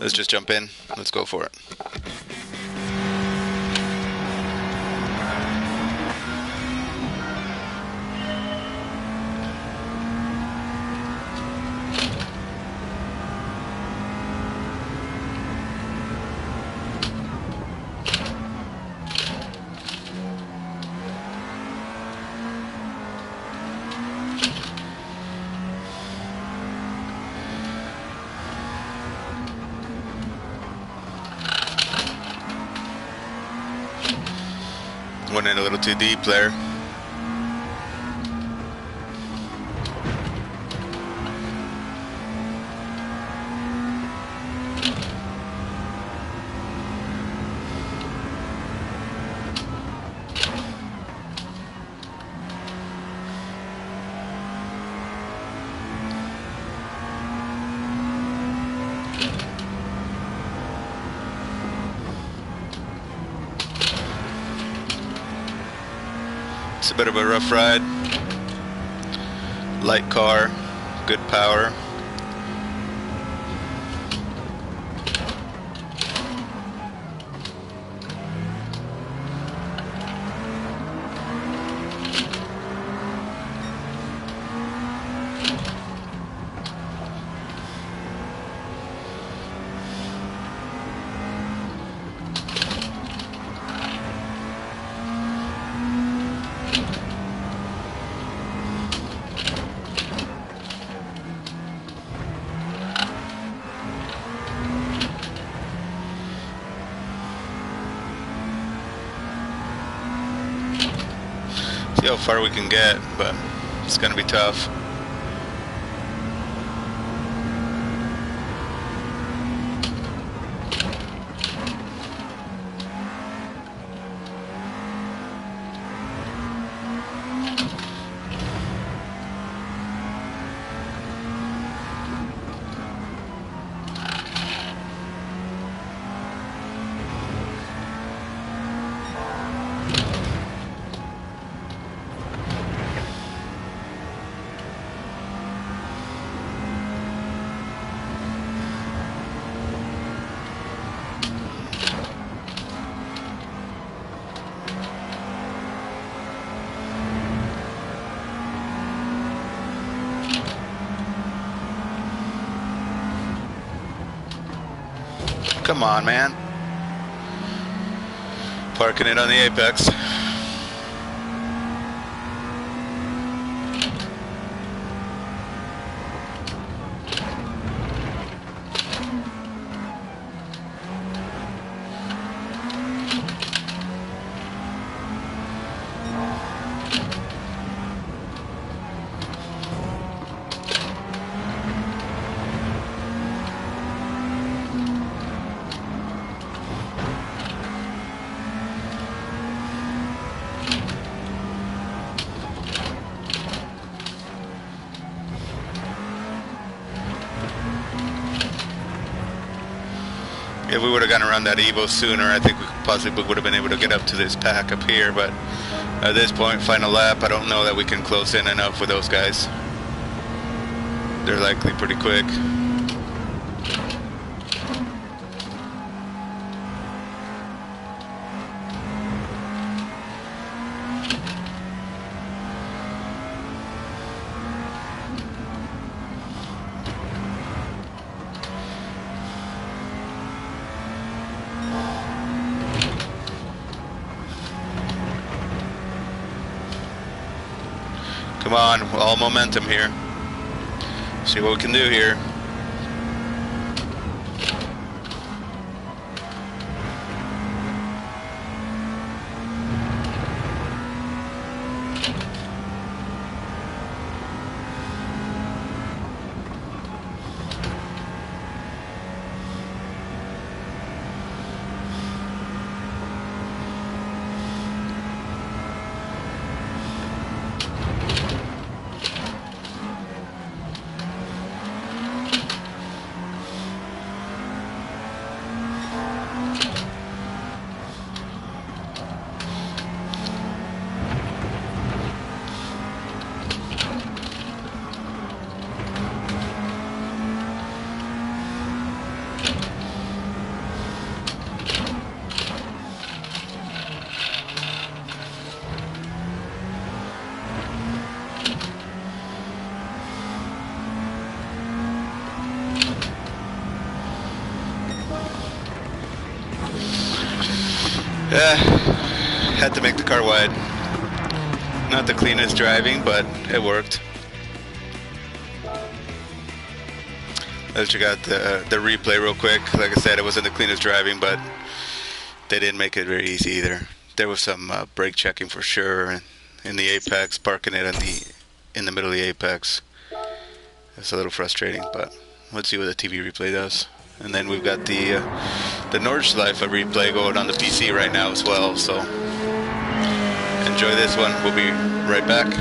Let's just jump in. Let's go for it. Went in a little too deep there. It's a bit of a rough ride. Light car, good power. See how far we can get, but it's gonna be tough. Come on, man. Parking it on the apex. If we would have gotten around that Evo sooner, I think we possibly would have been able to get up to this pack up here, but at this point, final lap, I don't know that we can close in enough with those guys. They're likely pretty quick. Come on, all momentum here. See what we can do here. Had to make the car wide. Not the cleanest driving, but it worked. Let's check out the replay real quick. Like I said, it wasn't the cleanest driving, but they didn't make it very easy either. There was some brake checking for sure in the apex, parking it in the middle of the apex. It's a little frustrating, but let's see what the TV replay does. And then we've got the Nordschleife replay going on the PC right now as well. So enjoy this one. We'll be right back.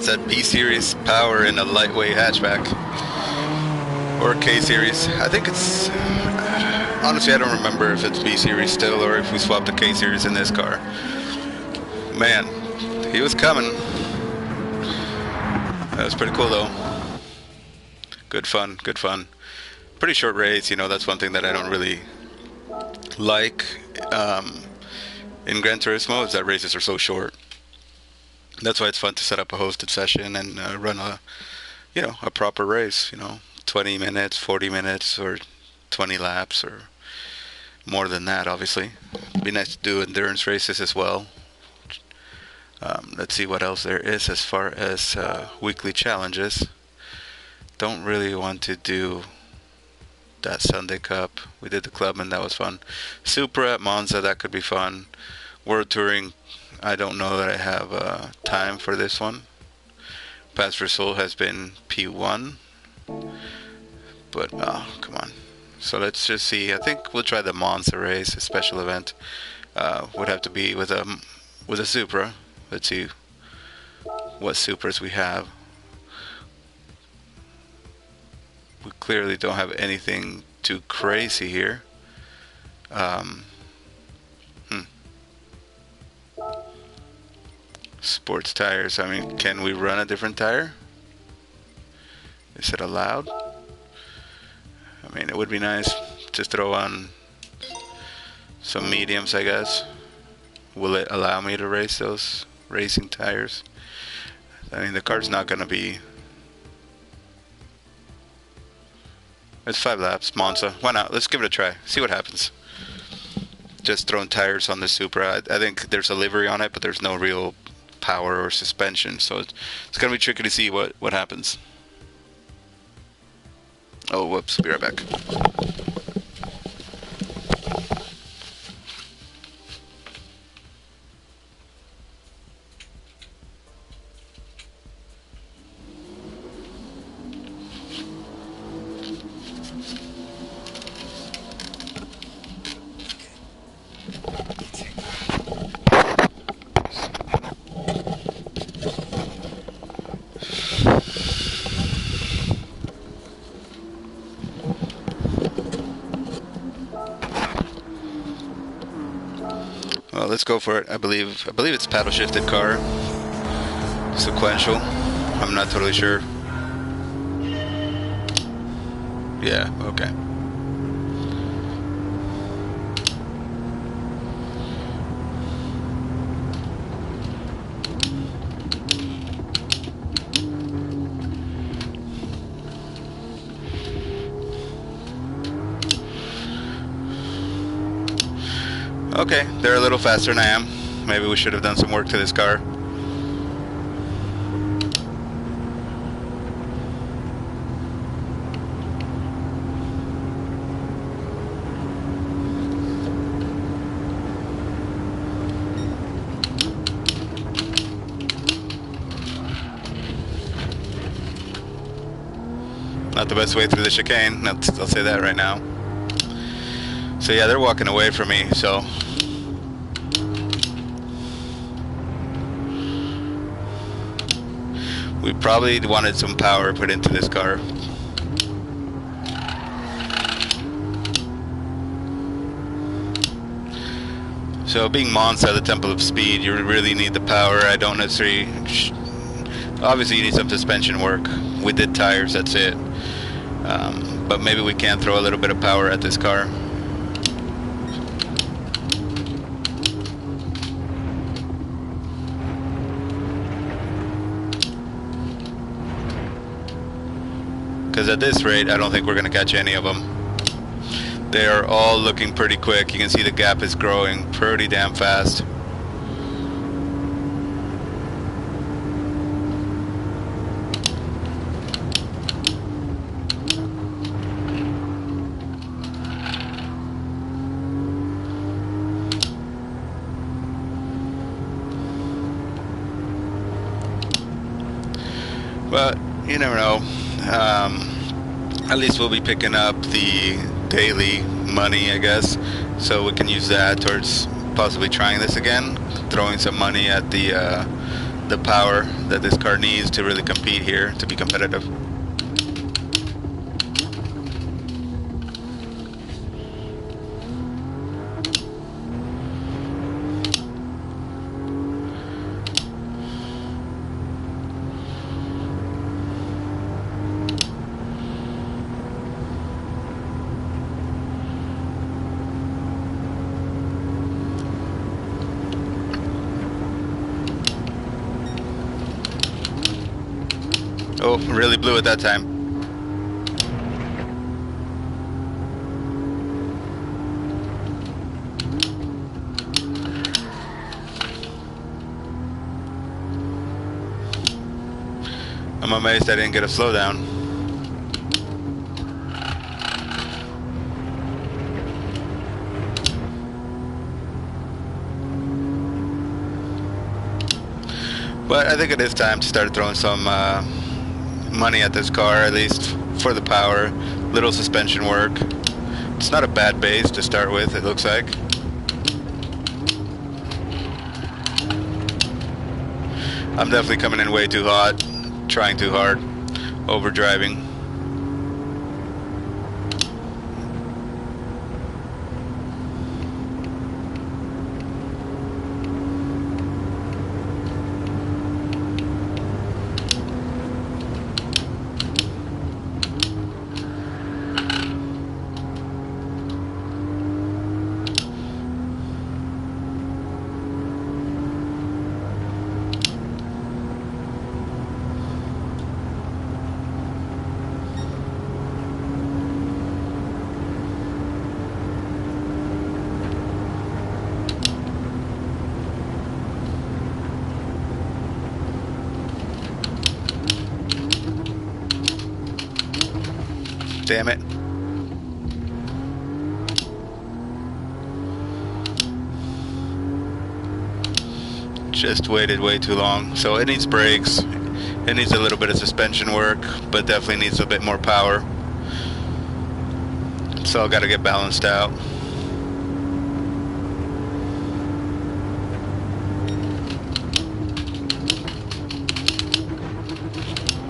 That's that B-Series power in a lightweight hatchback. Or K-Series. I think it's... honestly, I don't remember if it's B-Series still or if we swapped the K-Series in this car. Man, he was coming. That was pretty cool though. Good fun, good fun. Pretty short race, you know, that's one thing that I don't really like in Gran Turismo, is that races are so short. That's why it's fun to set up a hosted session and run a, you know, a proper race, you know, 20 minutes, 40 minutes, or 20 laps, or more than that, obviously. It'd be nice to do endurance races as well. Let's see what else there is as far as weekly challenges. Don't really want to do that Sunday Cup. We did the Clubman, that was fun. Supra at Monza, that could be fun. World Touring, I don't know that I have time for this one. Past result has been P1. But, oh, come on. So let's just see. I think we'll try the Monza race, a special event. Would have to be with a Supra. Let's see what Supras we have. We clearly don't have anything too crazy here. Sports tires. I mean, can we run a different tire? Is it allowed? I mean, it would be nice to throw on some mediums, I guess. Will it allow me to race those racing tires? I mean, the car's not going to be... It's 5 laps, Monza. Why not? Let's give it a try. See what happens. Just throwing tires on the Supra. I think there's a livery on it, but there's no real power or suspension. So it's going to be tricky to see what happens. Oh, whoops. Be right back. Well, let's go for it. I believe it's paddle shifted car. Sequential. I'm not totally sure. Yeah, okay. Okay, they're a little faster than I am. Maybe we should have done some work to this car. Not the best way through the chicane, I'll say that right now. So yeah, they're walking away from me, so... We probably wanted some power put into this car. So being Monza, the Temple of Speed, you really need the power. I don't necessarily... Obviously you need some suspension work. We did tires, that's it. But maybe we can throw a little bit of power at this car. Because at this rate, I don't think we're going to catch any of them. They are all looking pretty quick. You can see the gap is growing pretty damn fast. But you never know. At least we'll be picking up the daily money, I guess, so we can use that towards possibly trying this again, throwing some money at the the power that this car needs to really compete here, to be competitive. Oh, really blew it that time. I'm amazed I didn't get a slowdown. But I think it is time to start throwing some money at this car, at least for the power. Little suspension work. It's not a bad base to start with, it looks like. I'm definitely coming in way too hot, trying too hard, overdriving. Damn it. Just waited way too long. So it needs brakes. It needs a little bit of suspension work, but definitely needs a bit more power. It's all got to get balanced out.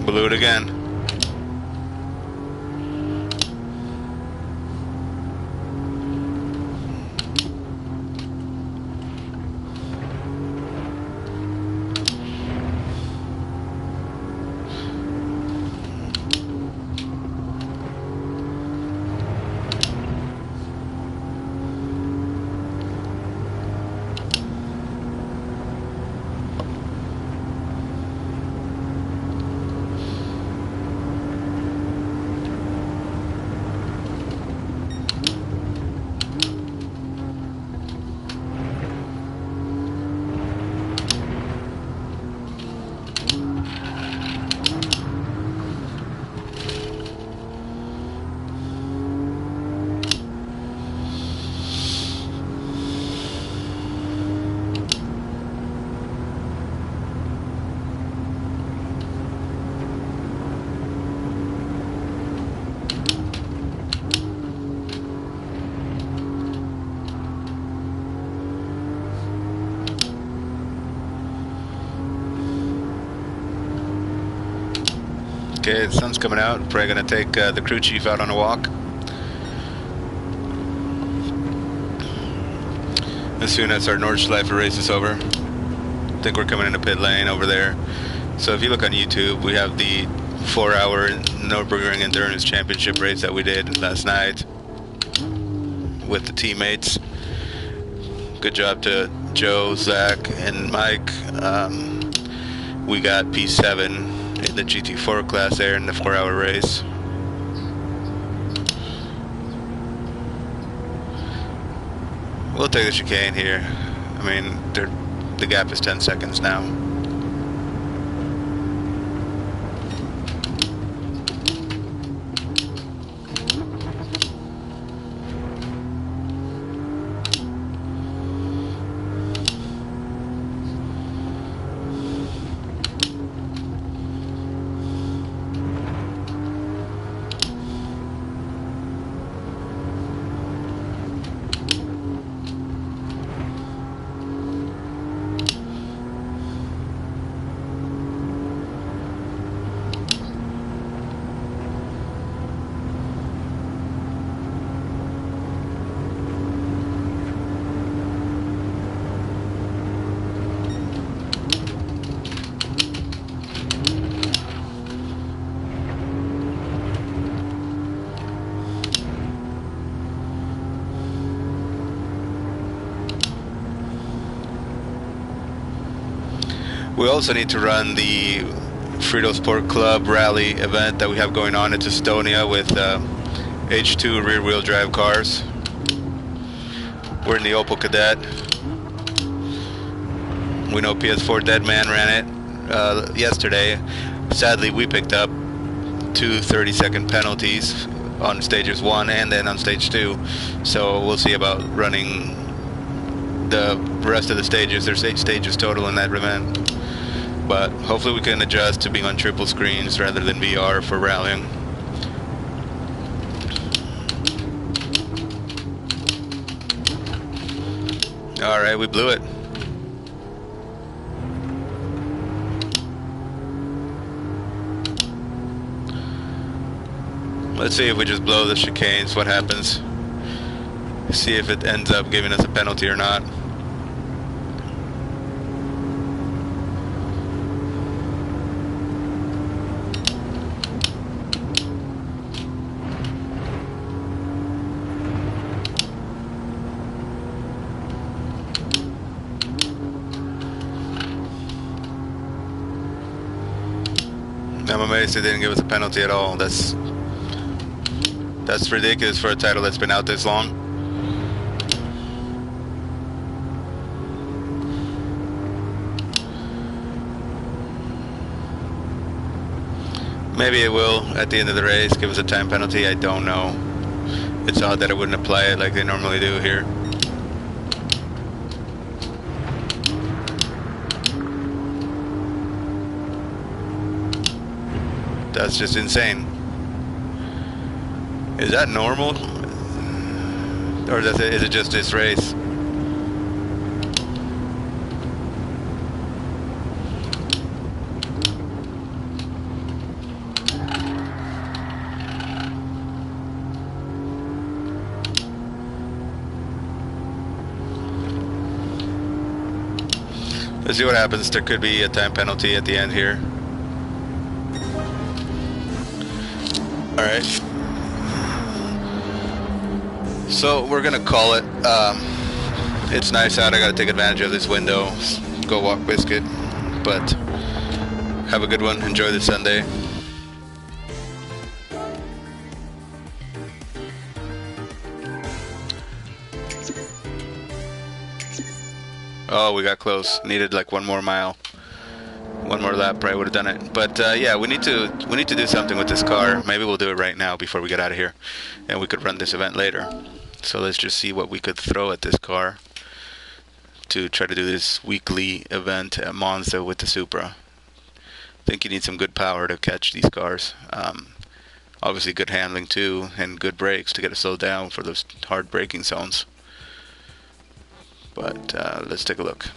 Blew it again. Okay, the sun's coming out. Probably gonna take the crew chief out on a walk. As soon as our Nordschleife race is over. I think we're coming into pit lane over there. So if you look on YouTube, we have the 4-hour Nürburgring Endurance Championship race that we did last night with the teammates. Good job to Joe, Zach, and Mike. We got P7 in the GT4 class there in the 4-hour race. We'll take the chicane here. I mean, the gap is 10 seconds now. We also need to run the Frito Sport Club rally event that we have going on in Estonia with H2 rear-wheel drive cars. We're in the Opel Kadett. We know PS4 Deadman ran it yesterday. Sadly, we picked up 2 30-second penalties on stages 1 and then on stage 2. So we'll see about running the rest of the stages. There's 8 stages total in that event. But hopefully we can adjust to being on triple screens rather than VR for rallying. Alright, we blew it. Let's see if we just blow the chicanes, what happens. See if it ends up giving us a penalty or not. I'm amazed they didn't give us a penalty at all. That's ridiculous for a title that's been out this long. Maybe it will at the end of the race give us a time penalty. I don't know. It's odd that it wouldn't apply it like they normally do here. That's just insane. Is that normal? Or is it just this race? Let's see what happens. There could be a time penalty at the end here. Alright. So we're gonna call it. It's nice out. I gotta take advantage of this window. Go walk Biscuit. But have a good one. Enjoy the Sunday. Oh, we got close. Needed like one more mile. One more lap probably would have done it. But yeah, we need to do something with this car. Maybe we'll do it right now before we get out of here, and we could run this event later. So let's just see what we could throw at this car to try to do this weekly event at Monza with the Supra. I think you need some good power to catch these cars. Obviously good handling too, and good brakes to get it slowed down for those hard braking zones. But let's take a look.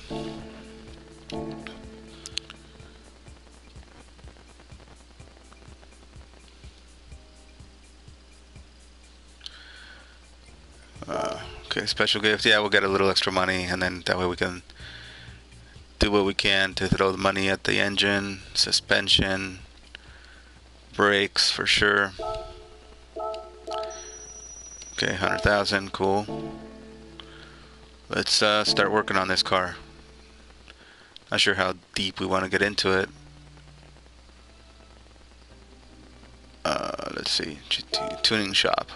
Okay, special gift. Yeah, we'll get a little extra money, and then that way we can do what we can to throw the money at the engine, suspension, brakes for sure. Okay, 100,000, cool. Let's start working on this car. Not sure how deep we want to get into it. Let's see, GT tuning shop.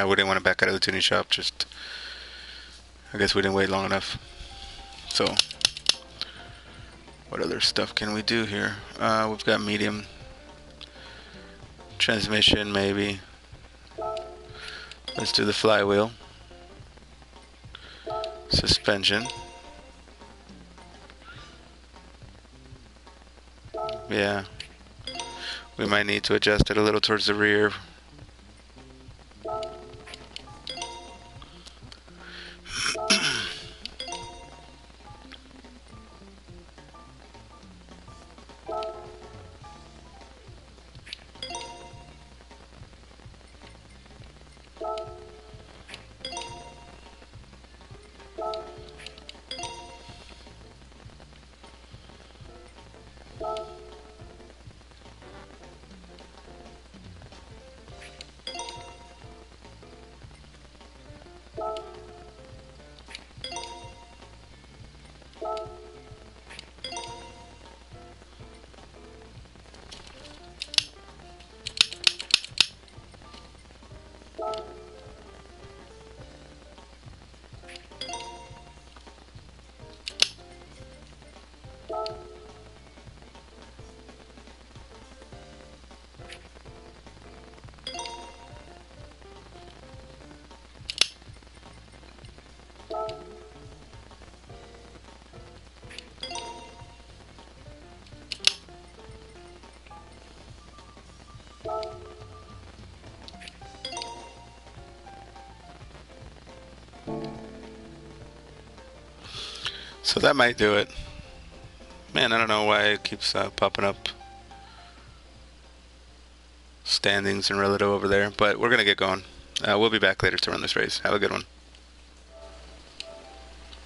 We didn't want to back out of the tuning shop, just I guess we didn't wait long enough. So what other stuff can we do here? We've got medium transmission, maybe. Let's do the flywheel. Suspension. Yeah, we might need to adjust it a little towards the rear. So that might do it. Man, I don't know why it keeps popping up standings and relative over there, but we're going to get going. We'll be back later to run this race. Have a good one.